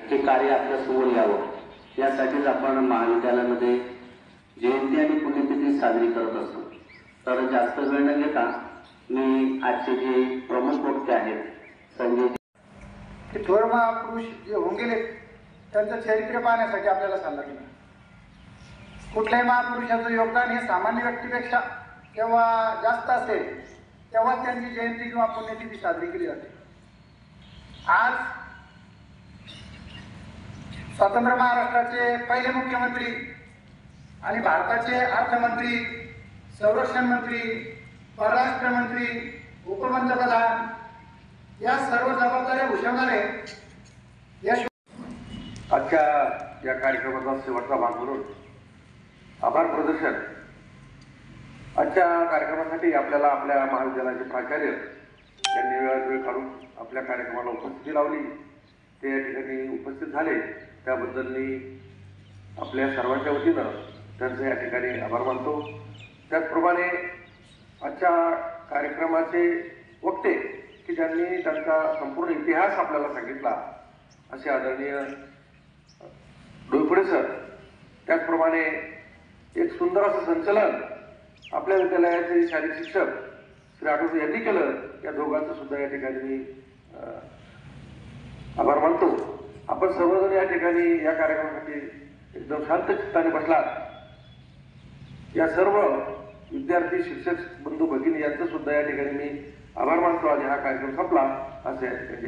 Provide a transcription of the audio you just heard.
हे कार्य आपल्या समोर यावं यासाठीच आपण महाविद्यालयामध्ये जयंती आणि पुण्यतिथी साजरी करत असतो। तर जास्त वेळ न घेता मी आजचे जे प्रमुख वक्ते आहेत संजय थोर महापुरुष जे होऊन गेले त्यांचं चरित्र पाहण्यासाठी आपल्याला सांगलं गेलं। कुठल्याही महापुरुषाचं योगदान हे सामान्य व्यक्तीपेक्षा केव्हा जास्त असेल तेव्हा त्यांची जयंती किंवा पुण्यतिथी साजरी केली जाते। आज स्वतंत्र महाराष्ट्राचे पहिले मुख्यमंत्री आणि भारताचे अर्थमंत्री, संरक्षण मंत्री, परराष्ट्र मंत्री, उपपंतप्रधान या सर्व जबाबदाऱ्या भूषवणारे आजच्या या कार्यक्रमाचा शेवटचा भाग म्हणून आभार प्रदर्शन। आजच्या कार्यक्रमासाठी आपल्याला आपल्या महाविद्यालयाचे प्राचार्य यांनी वेळ काढून आपल्या कार्यक्रमाला उपस्थिती लावली, ते या ठिकाणी उपस्थित झाले त्याबद्दल मी आपल्या सर्वांच्या वतीनं त्यांचे या ठिकाणी आभार मानतो। त्याचप्रमाणे आजच्या कार्यक्रमाचे वक्ते की ज्यांनी त्यांचा संपूर्ण इतिहास आपल्याला सांगितला असे आदरणीय डोईफोडे सर, त्याचप्रमाणे एक सुंदर असं संचलन आपल्या विद्यालयाचे शारीरिक शिक्षक श्री आठवले यांनी केलं। या दोघांचं सुद्धा या ठिकाणी मी आभार मानतो। आपण सर्वजण या ठिकाणी या कार्यक्रमासाठी एकदम शांत चित्ताने बसलात। या सर्व विद्यार्थी, शिक्षक, बंधू भगिनी यांचं सुद्धा या ठिकाणी मी आभार मानतो। आज हा कार्यक्रम संपला असे या ठिकाणी